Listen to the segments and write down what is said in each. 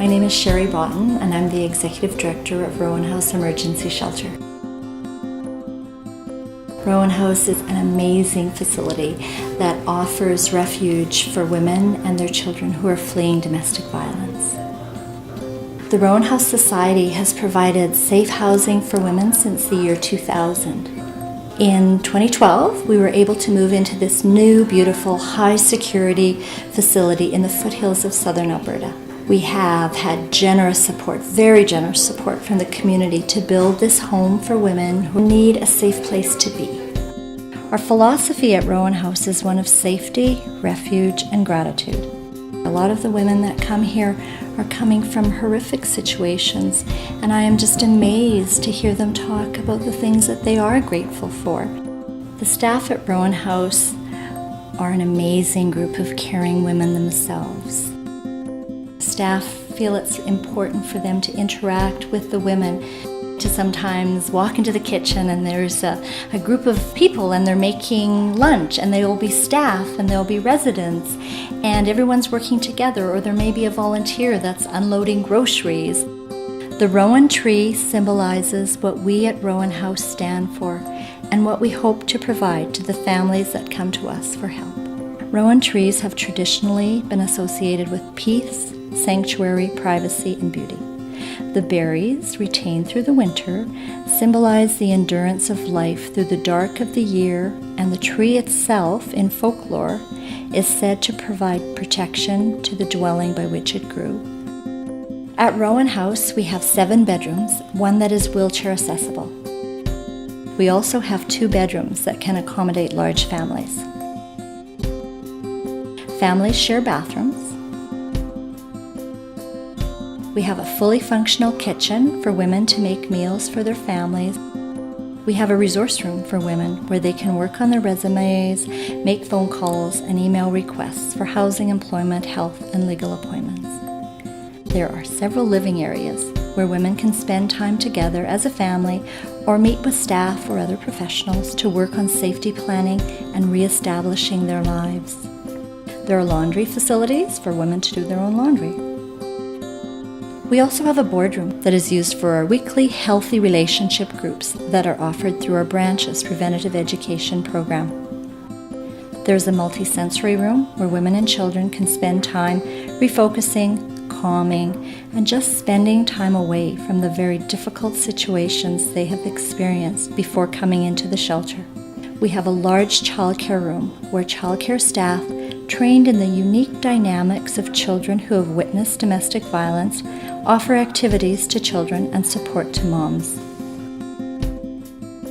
My name is Sherry Broughton, and I'm the Executive Director of Rowan House Emergency Shelter. Rowan House is an amazing facility that offers refuge for women and their children who are fleeing domestic violence. The Rowan House Society has provided safe housing for women since the year 2000. In 2012, we were able to move into this new, beautiful, high-security facility in the foothills of southern Alberta. We have had generous support, very generous support from the community to build this home for women who need a safe place to be. Our philosophy at Rowan House is one of safety, refuge, and gratitude. A lot of the women that come here are coming from horrific situations, and I am just amazed to hear them talk about the things that they are grateful for. The staff at Rowan House are an amazing group of caring women themselves. Staff feel it's important for them to interact with the women, to sometimes walk into the kitchen and there's a group of people and they're making lunch, and there will be staff and there will be residents and everyone's working together, or there may be a volunteer that's unloading groceries. The Rowan tree symbolizes what we at Rowan House stand for and what we hope to provide to the families that come to us for help. Rowan trees have traditionally been associated with peace, sanctuary, privacy, and beauty. The berries, retained through the winter, symbolize the endurance of life through the dark of the year, and the tree itself, in folklore, is said to provide protection to the dwelling by which it grew. At Rowan House, we have 7 bedrooms, one that is wheelchair accessible. We also have 2 bedrooms that can accommodate large families. Families share bathrooms. We have a fully functional kitchen for women to make meals for their families. We have a resource room for women where they can work on their resumes, make phone calls, and email requests for housing, employment, health, and legal appointments. There are several living areas where women can spend time together as a family or meet with staff or other professionals to work on safety planning and re-establishing their lives. There are laundry facilities for women to do their own laundry. We also have a boardroom that is used for our weekly healthy relationship groups that are offered through our branch's preventative education program. There's a multi-sensory room where women and children can spend time refocusing, calming, and just spending time away from the very difficult situations they have experienced before coming into the shelter. We have a large childcare room where childcare staff trained in the unique dynamics of children who have witnessed domestic violence offer activities to children and support to moms.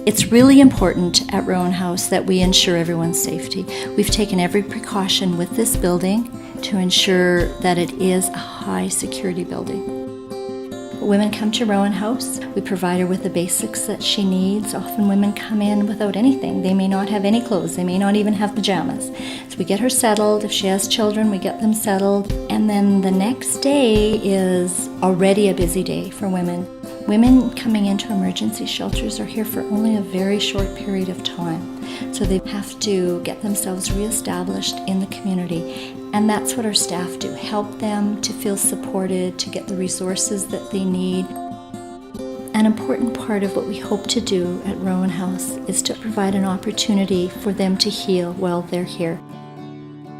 It's really important at Rowan House that we ensure everyone's safety. We've taken every precaution with this building to ensure that it is a high security building. When women come to Rowan House, we provide her with the basics that she needs. Often women come in without anything. They may not have any clothes. They may not even have pajamas. So we get her settled. If she has children, we get them settled. And then the next day is already a busy day for women. Women coming into emergency shelters are here for only a very short period of time. So they have to get themselves reestablished in the community. And that's what our staff do, help them to feel supported, to get the resources that they need. An important part of what we hope to do at Rowan House is to provide an opportunity for them to heal while they're here.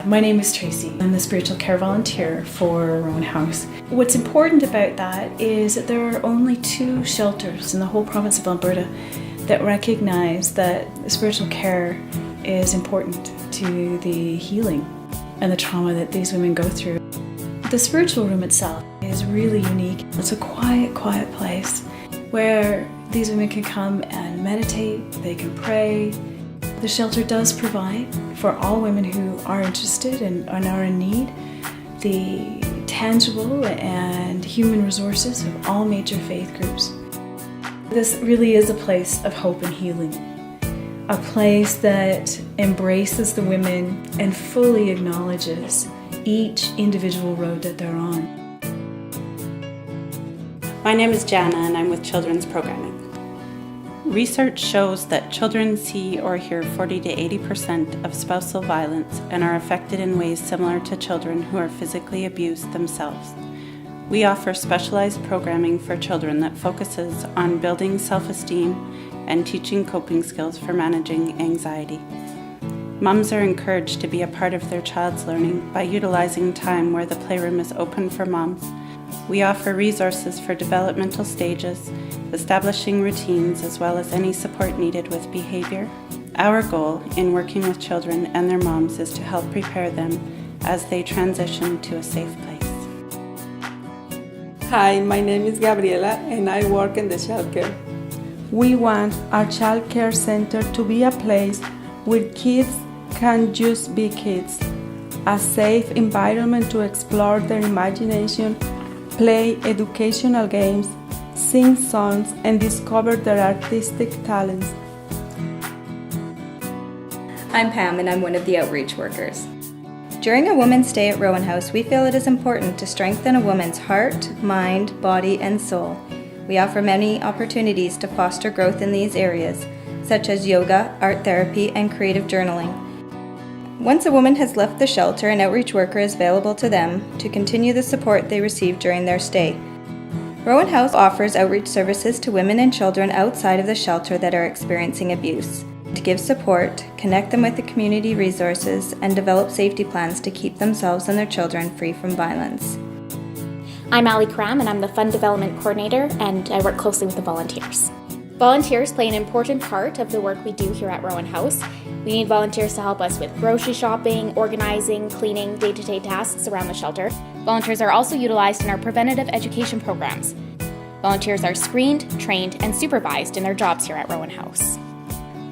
My name is Tracy. I'm the spiritual care volunteer for Rowan House. What's important about that is that there are only 2 shelters in the whole province of Alberta that recognize that spiritual care is important to the healing and the trauma that these women go through. The spiritual room itself is really unique. It's a quiet place where these women can come and meditate, they can pray. The shelter does provide for all women who are interested and are in need the tangible and human resources of all major faith groups. This really is a place of hope and healing. A place that embraces the women and fully acknowledges each individual road that they're on. My name is Jana and I'm with Children's Programming. Research shows that children see or hear 40 to 80% of spousal violence and are affected in ways similar to children who are physically abused themselves. We offer specialized programming for children that focuses on building self-esteem and teaching coping skills for managing anxiety. Mums are encouraged to be a part of their child's learning by utilizing time where the playroom is open for moms. We offer resources for developmental stages, establishing routines, as well as any support needed with behavior. Our goal in working with children and their moms is to help prepare them as they transition to a safe place. Hi, my name is Gabriela and I work in the childcare. We want our childcare center to be a place where kids can just be kids, a safe environment to explore their imagination, play educational games, sing songs, and discover their artistic talents. I'm Pam and I'm one of the outreach workers. During a woman's stay at Rowan House, we feel it is important to strengthen a woman's heart, mind, body, and soul. We offer many opportunities to foster growth in these areas, such as yoga, art therapy, and creative journaling. Once a woman has left the shelter, an outreach worker is available to them to continue the support they received during their stay. Rowan House offers outreach services to women and children outside of the shelter that are experiencing abuse, to give support, connect them with the community resources, and develop safety plans to keep themselves and their children free from violence. I'm Ali Kram and I'm the Fund Development Coordinator, and I work closely with the volunteers. Volunteers play an important part of the work we do here at Rowan House. We need volunteers to help us with grocery shopping, organizing, cleaning, day-to-day tasks around the shelter. Volunteers are also utilized in our preventative education programs. Volunteers are screened, trained, and supervised in their jobs here at Rowan House.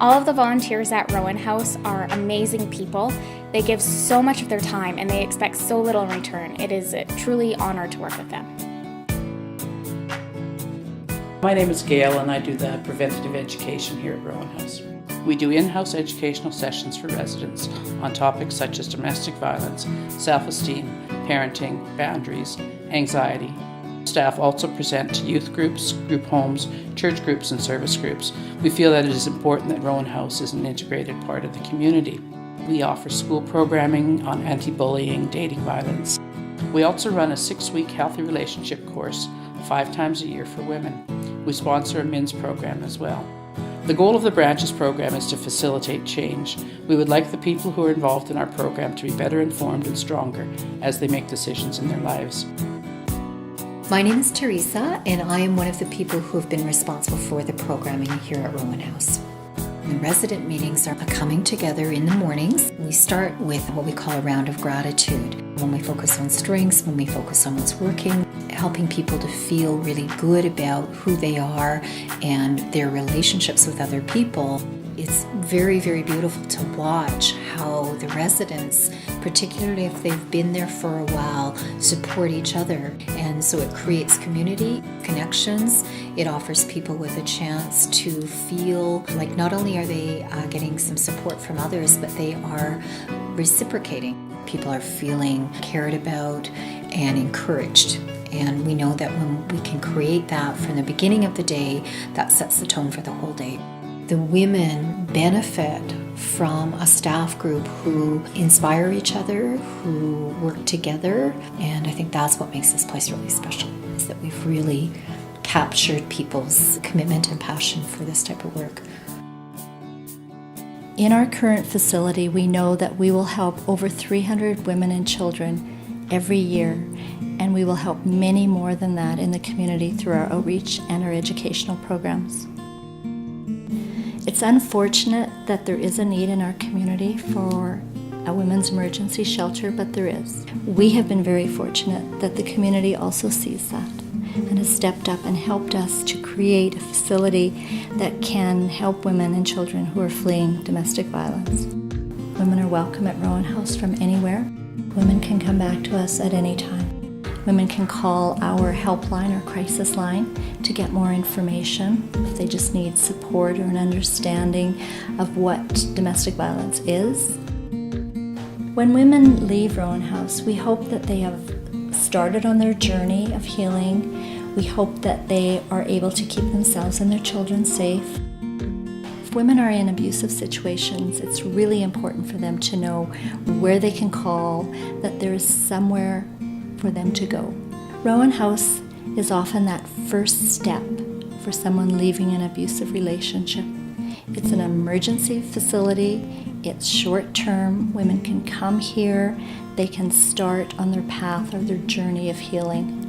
All of the volunteers at Rowan House are amazing people. They give so much of their time and they expect so little in return. It is a truly honor to work with them. My name is Gail and I do the preventative education here at Rowan House. We do in-house educational sessions for residents on topics such as domestic violence, self-esteem, parenting, boundaries, anxiety. Staff also present to youth groups, group homes, church groups, and service groups. We feel that it is important that Rowan House is an integrated part of the community. We offer school programming on anti-bullying, dating violence. We also run a 6-week healthy relationship course 5 times a year for women. We sponsor a men's program as well. The goal of the Branches program is to facilitate change. We would like the people who are involved in our program to be better informed and stronger as they make decisions in their lives. My name is Teresa, and I am one of the people who have been responsible for the programming here at Rowan House. The resident meetings are coming together in the mornings. We start with what we call a round of gratitude. When we focus on strengths, when we focus on what's working, helping people to feel really good about who they are and their relationships with other people. It's very, very beautiful to watch how the residents, particularly if they've been there for a while, support each other. And so it creates community, connections. It offers people with a chance to feel like not only are they getting some support from others, but they are reciprocating. People are feeling cared about and encouraged. And we know that when we can create that from the beginning of the day, that sets the tone for the whole day. The women benefit from a staff group who inspire each other, who work together, and I think that's what makes this place really special, is that we've really captured people's commitment and passion for this type of work. In our current facility, we know that we will help over 300 women and children every year, and we will help many more than that in the community through our outreach and our educational programs. It's unfortunate that there is a need in our community for a women's emergency shelter, but there is. We have been very fortunate that the community also sees that and has stepped up and helped us to create a facility that can help women and children who are fleeing domestic violence. Women are welcome at Rowan House from anywhere. Women can come back to us at any time. Women can call our helpline or crisis line to get more information if they just need support or an understanding of what domestic violence is. When women leave Rowan House, we hope that they have started on their journey of healing. We hope that they are able to keep themselves and their children safe. If women are in abusive situations, it's really important for them to know where they can call, that there is somewhere for them to go. Rowan House is often that first step for someone leaving an abusive relationship. It's an emergency facility. It's short term. Women can come here. They can start on their path or their journey of healing.